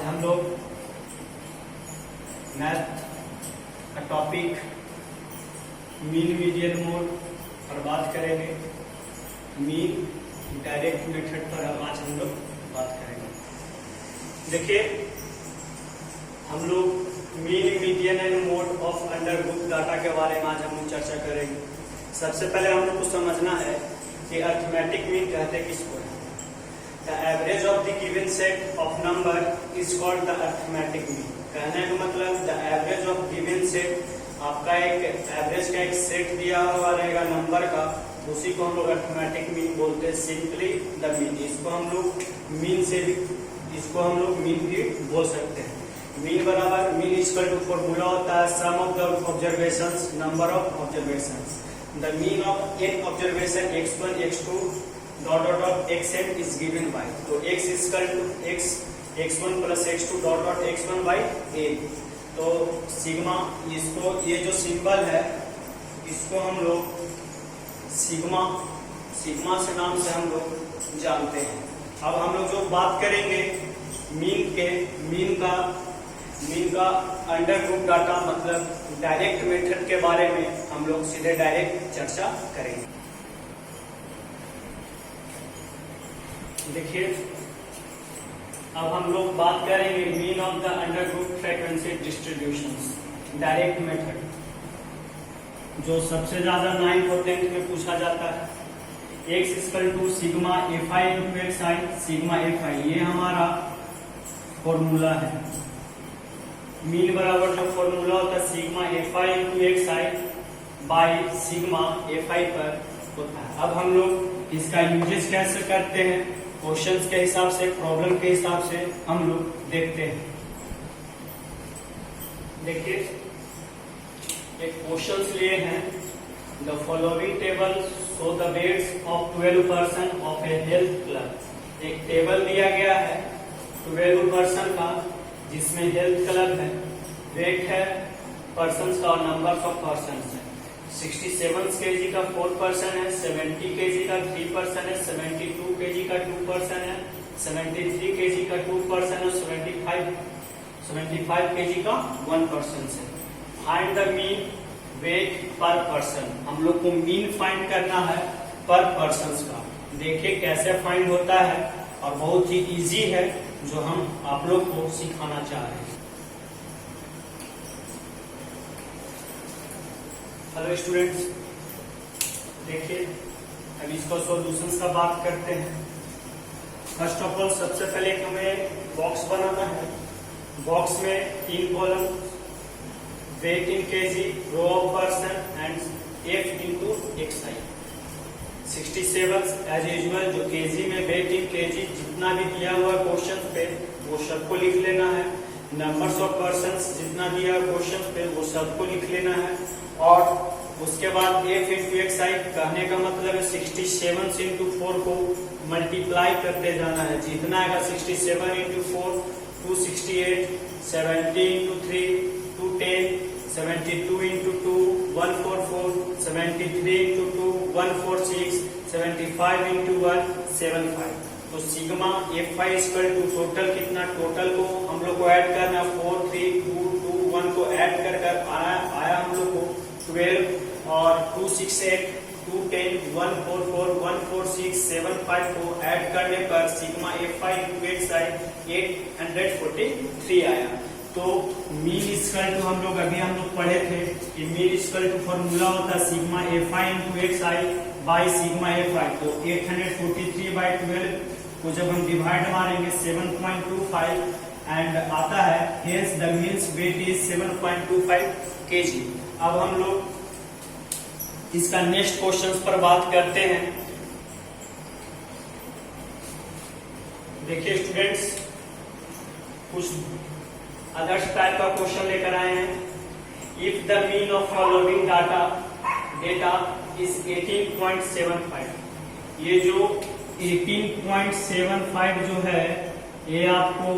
आज हम लोग मैथ का टॉपिक मीन मीडियन मोड पर बात करेंगे। मीन डायरेक्ट मेथड पर आज हम लोग बात करेंगे। देखिए, हम लोग mean median and mode of under group data के बारे में आज हम लोग चर्चा करेंगे। सबसे पहले हम लोग को समझना है कि अरिथमेटिक मीन कहते किसको है। The average of the given set of number is called the arithmetic mean. कहने का मतलब the average of given set, आपका एक एवरेज का एक सेट दिया हुआ रहेगा नंबर का, उसी को हम लोग अरिथमेटिक मीन बोलते हैं। सिंपली द मीन, इसको हम लोग मीन से भी, इसको हम लोग मीन भी बोल सकते हैं। मीन बराबर मीन इक्वल टू फॉर्मूला होता है sum of the observations number of observations. The mean of एक observation x1 x2 dot dot dot xn is given by, तो x equal to x1 plus x2 dot dot x1 by a। तो sigma, इसको ये जो symbol है इसको हम लोग सिग्मा से नाम से हम लोग जानते हैं। अब हम लोग जो बात करेंगे मीन का अंडर ग्रुप डाटा मतलब डायरेक्ट मेथड के बारे में हम लोग सीधे डायरेक्ट चर्चा करेंगे। देखिए, अब हम लोग बात करेंगे mean of the under group frequency distributions direct method, जो सबसे ज्यादा 9th और 10th में पूछा जाता है। x equal to sigma fi into xi, sigma fi ये हमारा फॉर्मूला है। मीन बराबर जो फॉर्मूला होता है sigma fi into xi by sigma fi पर होता है। अब हम लोग इसका यूजेस कैसे करते हैं, क्वेश्चंस के हिसाब से, प्रॉब्लम के हिसाब से हम लोग देखते हैं। देखिए, एक क्वेश्चंस लिए हैं, the following table show the weights of 12 person of a health club. एक टेबल दिया गया है 12 पर्सन का जिसमें हेल्थ क्लब है, वेट है पर्सन का और नंबर ऑफ पर्सन है। 67 kg का 4 पर्सन है, 70 kg का 3 पर्सन है, 72 kg का 2 पर्सन है, 73 kg का 2 पर्सन और 75 kg का 1 पर्सन है। फाइंड द मीन वेट पर पर्सन, हम लोग को मीन फाइंड करना है पर पर्सन का। देखिए कैसे फाइंड होता है और बहुत ही इजी है जो हम आप लोग को सिखाना चाह रहे हैं। हेलो स्टूडेंट्स, देखिए अब इसको सॉल्यूशंस का बात करते हैं। फर्स्ट ऑफ ऑल सबसे पहले हमें बॉक्स बनाना है। बॉक्स में 3 column, weight in kg, row of person and f into xi। 67 as usual जो केजी में वेट इन केजी जितना भी दिया हुआ क्वेश्चन पे वो सबको लिख लेना है। नंबर्स ऑफ पर्सन जितना दिया हुआ क्वेश्चन पे वो सबको लिख लेना है। और उसके बाद f इंटू xi कहने का मतलब है 67 इंटू 4 को मल्टीप्लाई करते जाना है। जितना आएगा 67 into 4 268, 70 into 3 210, 72 into 2 144, 73 into 2 146, 75 into 1 75। तो sigma fi equal to total कितना, टोटल को हम लोग को ऐड करना 4 3 2 2 1 को ऐड कर आया हम लोग को 12 और 268 210 144 146 75 को ऐड करने पर सिग्मा fi इंटू xi 843 आया। तो मीन इक्वल टू हम लोग पढ़े थे कि मीन इक्वल टू फॉर्मूला होता है sigma fi into xi by sigma fi। तो 843 बाई 12 को जब हम डिवाइड मारेंगे 7.25 एंड आता है hence the means weight is 7.25 kg। अब हम लोग इसका नेक्स्ट क्वेश्चन पर बात करते हैं। देखिए स्टूडेंट्स, कुछ अदर्स टाइप का क्वेश्चन लेकर आए हैं। If the mean of following data is 18.75, ये जो 18.75 जो है ये आपको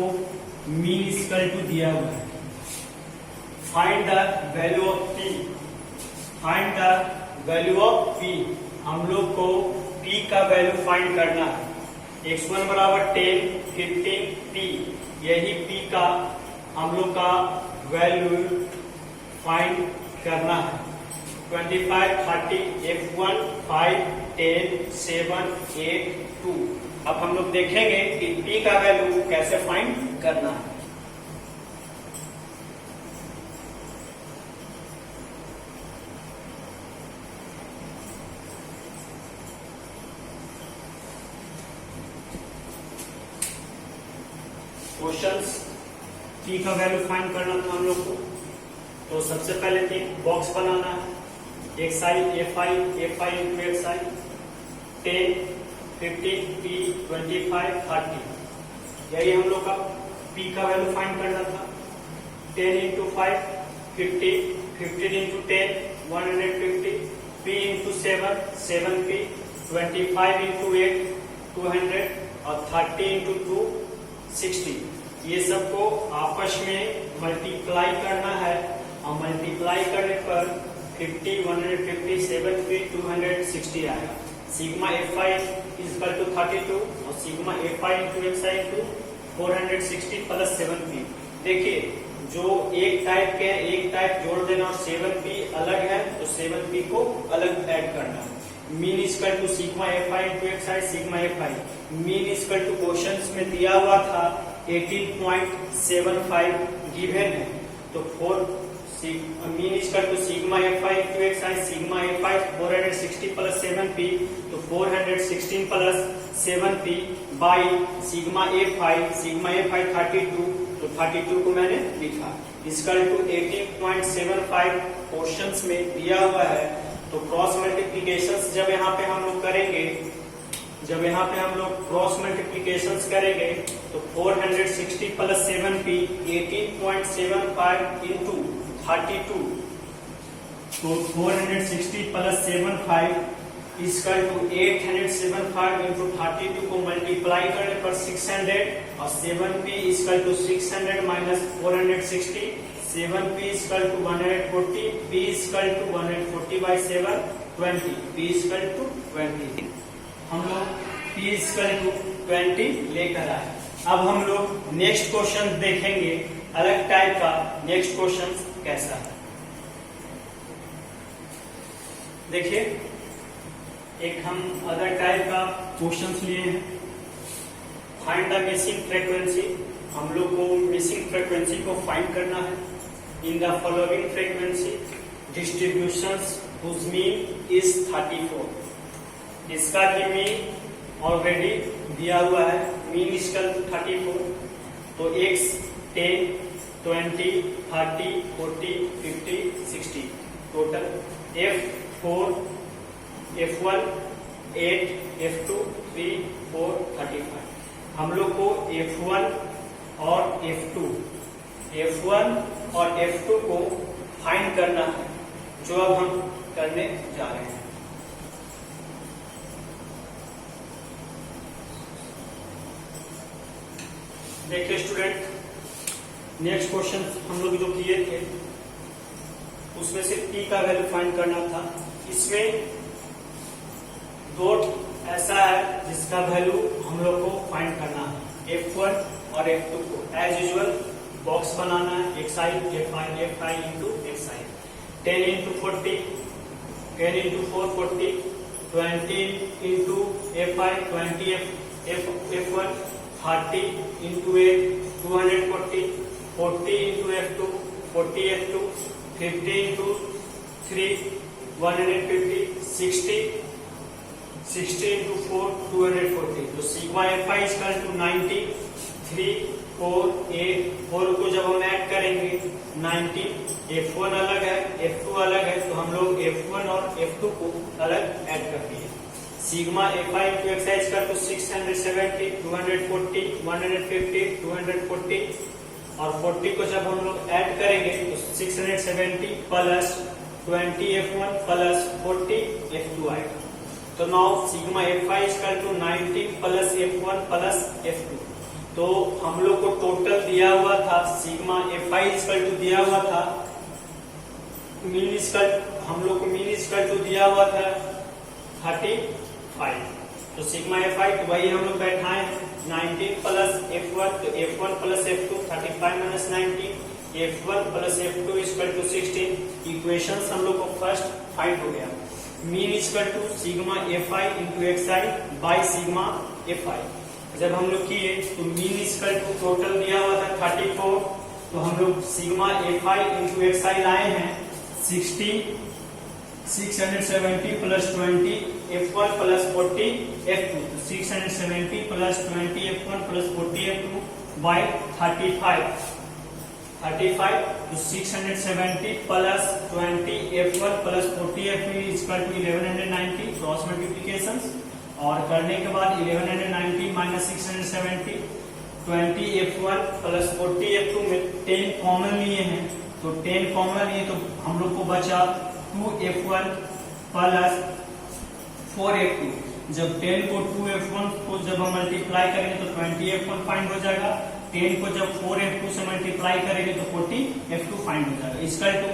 मीन इक्वल टू दिया हुआ है। Find the value of p, find the value of p, हम लोग को p का वैल्यू फाइंड करना है। x1 बराबर 10, 15p, यही p का हम लोग का वैल्यू फाइंड करना है। 25, 30, F1, 5, 10, 7, 8, 2। अब हम लोग देखेंगे कि p का वैल्यू कैसे फाइंड करना है। क्वेश्चंस p का वैल्यू फाइंड करना था हम लोग को। तो सबसे पहले एक बॉक्स बनाना है, xi, fi into xi, 10, 15, p, 25, 30, यही हम लोग का p का वैल्यू फाइंड करना था। 10 into 5, 50, 15 into 10, 150, p into 7, 7p, 25 into 8, 200 और 30 into 2, 60। ये सबको आपस में मल्टीप्लाई करना है और मल्टीप्लाई करने पर 50, 150, 7p, 260 आएगा। सिग्मा fi इक्वल टू 32 और sigma fi into xi into 460 plus 7p। देखिए जो एक टाइप के एक टाइप जोड़ देना और 7p अलग है तो 7p को अलग ऐड करना है। Mean equal to sigma fi into xi, sigma fi। Mean equal to questions में दिया हुआ था 18.75 गिवन है, तो mean equal to sigma fi into xi, sigma fi 460 plus 7p, तो 416 plus 7p by sigma fi 32, तो 32 को मैंने लिखा। इक्वल टू 18.75 क्वेश्चंस में दिया हुआ है। तो क्रॉस मल्टीप्लीकेशन जब यहाँ पे हम लोग करेंगे, जब यहाँ पे हम लोग क्रॉस मल्टीप्लीकेशन करेंगे तो 460 प्लस 7p 18.75 इंटू 32, तो 460 प्लस 75 इक्वल टू 875 इंटू 32 को मल्टीप्लाई करने पर 600 और 7p equal to 600 minus 460, 7p equal to 140, p equal to 140 by 7, 20, p equal to 20। हम लोग p इक्वल टू 20 लेकर आए। अब हम लोग नेक्स्ट क्वेश्चन देखेंगे, अलग टाइप का नेक्स्ट क्वेश्चन कैसा है। देखिए एक हम अदर टाइप का क्वेश्चंस लिए हैं। फाइंड द मिसिंग फ्रीक्वेंसी, हम लोग को मिसिंग फ्रीक्वेंसी को फाइंड करना है। In the following frequency distributions whose mean is 34। इसका भी मीन ऑलरेडी दिया हुआ है, मीन इक्वल टू 34। तो x 10, 20, 30, 40, 50, 60 total. F4, F1, 8, F2, 3, 4, 35। हम लोग को F1 और F2 को फाइंड करना है, जो अब हम करने जा रहे हैं। देखिए स्टूडेंट, नेक्स्ट क्वेश्चन हम लोग जो किए थे उसमें से p का वैल्यू फाइंड करना था। इसमें दो ऐसा है जिसका वैल्यू हम लोग को फाइंड करना है, F1 और F2 को। एज यूजुअल बॉक्स बनाना है, xi fi into xi। 10 into 40, 10 into 4 40, 20 into fi 20 F1, 30 into 8 240, 40 into F2 40 F2, 50 into 3 150, 60 into 4 240। तो सिग्मा fi इक्वल टू 90, 3, 4, 8, 4 को जब हम ऐड करेंगे 90, F1 अलग है F2 अलग है, तो हम लोग F1 और F2 को अलग ऐड कर दिए। Sigma fi into xi equal to 670, 240, 150, 240 और 40 को जब हम लोग ऐड करेंगे तो 670 प्लस 20 F1 प्लस 40 F2 आएगा। तो now sigma fi equal to 90 plus F1 plus F2। तो हम लोग को टोटल दिया हुआ था, सिग्मा fi इक्वल टू दिया हुआ था, मीन इक्वल हम लोग को मीन इक्वल टू दिया हुआ था 35। तो सिग्मा fi तो वही हम लोग बैठाए हैं 19 प्लस F1, तो F1 plus F2 35 minus 19, F1 plus F2 equal to 16। Equations हम लोग को फर्स्ट फाइंड हो गया। Mean equal to sigma Fi into xi by sigma Fi। जब हम लोग किए तो मीन इक्वल टू टोटल दिया हुआ था 34, तो हम लोग सिग्मा Fi इंटू xi लाए हैं 60, 670 प्लस 20 F1 प्लस 40 F2, तो 670 plus 20 F1 plus 40 F2 by 35, तो 670 plus 20 F1 plus 40 F2 equal to 1190 cross multiplication, और करने के बाद 1190 माइनस 670, 20 F1 प्लस 40 F2 में 10 कॉमन लिए हैं, तो 10 कॉमन लिए तो हम लोग को बचा 2F1 प्लस 4F2। जब 10 को 2F1 को जब हम मल्टीप्लाई करेंगे तो 20F1 फाइंड हो जाएगा, 10 को जब 4F2 से मल्टीप्लाई करेंगे तो 40F2 फाइंड हो जाएगा। इसका टू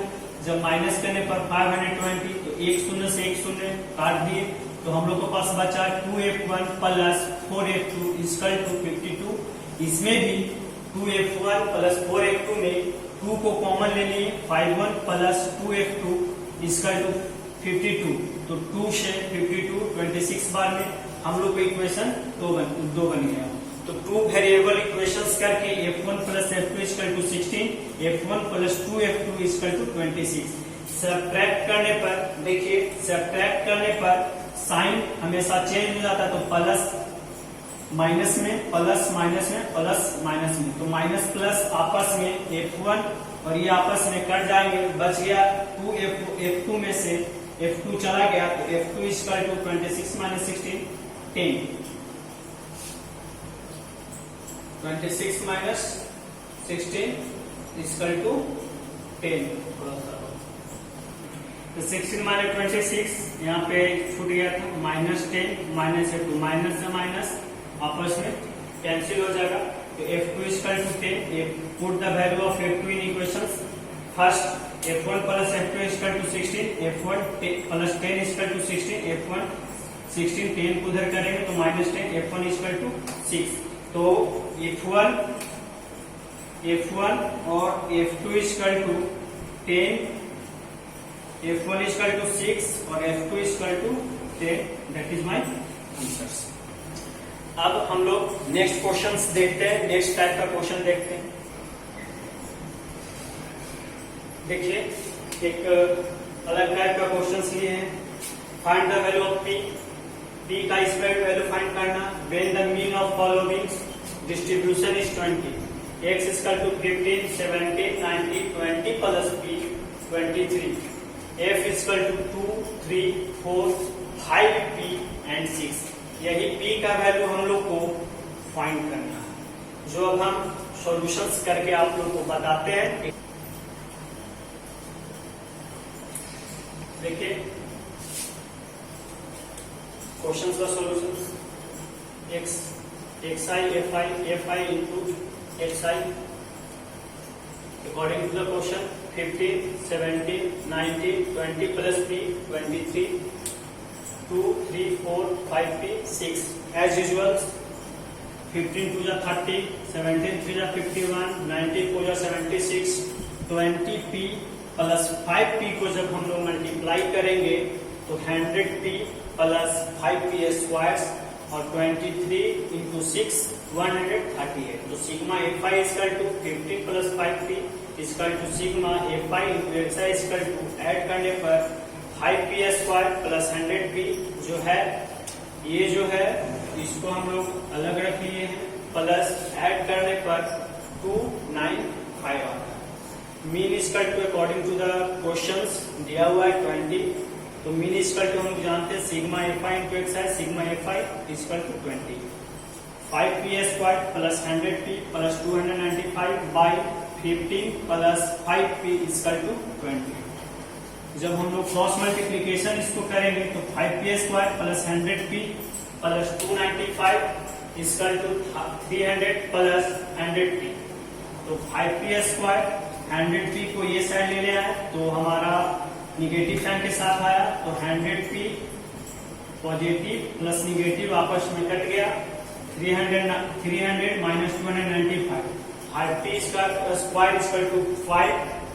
जब माइनस करने पर 520, तो एक शून्य से एक शून्य काट दिए, तो हम लोग के पास बचा 2F1 plus 4F2 equal to 52। इसमें भी 2F1 प्लस 4F2 में 2 को कॉमन ले लिए, 51 प्लस 2F2 इक्वल टू 52, तो 2 से 52 26 बार में हम लोग को इक्वेशन दो बन गया। तो 2 वेरिएबल इक्वेशंस करके F1 plus F2 equal to 16, F1 plus 2F2 equal to 26। Subtract करने पर देखिए, सब्ट्रैक्ट करने पर साइन हमेशा चेंज हो जाता है, तो प्लस माइनस में, प्लस माइनस में, प्लस माइनस में, तो माइनस प्लस आपस में F1 और ये आपस में कट जाएंगे, बच गया 2F2 में से F2 चला गया, तो F2 equal to 26 minus 16 10, 26 minus 16 equal to 10। तो 16 माइनस 26 यहाँ पे छूट गया था, माइनस 10 माइनस F2, माइनस से माइनस आपस में कैंसिल हो जाएगा, तो F2 equal to 10। Put the value of F2 in equations. First F1 plus F2 equal to 16, F1 plus 10 equal to 16, F1 16 10 को उधर करेंगे तो माइनस 10, F1 इक्वल टू 6, तो F1 और F2 equal to 10, F1 equal to 6 और F2 equal to 10, that is my answers. अब हम लोग नेक्स्ट क्वेश्चंस देखते हैं, नेक्स्ट टाइप का क्वेश्चन देखते हैं। देखिए, एक अलग टाइप का क्वेश्चन लिए हैं। Find the value of P का स्क्वायर वैल्यू फाइंड करना। When the mean of following distribution is 20, x equal to 15, 17, 19, 20 plus P 23, f equal to 2, 3, 4, 5P and 6। यही P का वैल्यू हम लोग को फाइंड करना है, जो अब हम सॉल्यूशंस करके आप लोग को बताते हैं। देखिए क्वेश्चंस का solutions, Fi into xi according to the question 15, 17, 19, 20 plus P 23, 2, 3, 4, 5P 6। As usual 15 2 30, 17 3 51, 19 4 76, 20P plus 5P को जब हम लोग मल्टीप्लाई करेंगे तो 100P प्लस 5P स्क्वायर और 23 इंटू 6 138। तो sigma Fi equal to 15 plus 5P equal to sigma Fi into xi equal to add करने पर 5P स्क्वायर प्लस 100P जो है, ये जो है इसको हम लोग अलग रख लिए हैं, प्लस ऐड करने पर 295 आता है। Mean equal to according to the questions दिया हुआ है 20, तो मीन इक्वल टू हम लोग जानते हैं sigma Fi into xi, sigma Fi equal to 20, 5P square plus 100P plus 295 by 15 plus 5P equal to 20। जब हम लोग क्रॉस मल्टीप्लीकेशन इसको करेंगे तो 5P square plus 100P plus 295 equal to 300 plus 100P, तो 5P स्क्वायर 100P को ये side ले लिया है तो हमारा निगेटिव साइन के साथ आया, तो 100P पॉजिटिव प्लस निगेटिव आपस में कट गया, 300 minus 295, p square is equal to 5,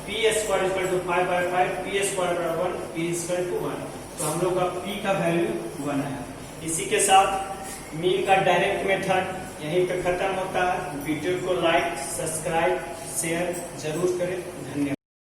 p square is equal to 5 by 5, p square बराबर 1, p is equal to 1। तो हम लोग का p का वैल्यू 1 है। इसी के साथ मीन का डायरेक्ट मेथड यहीं पे खत्म होता है। वीडियो को लाइक, सब्सक्राइब, शेयर जरूर करें। धन्यवाद।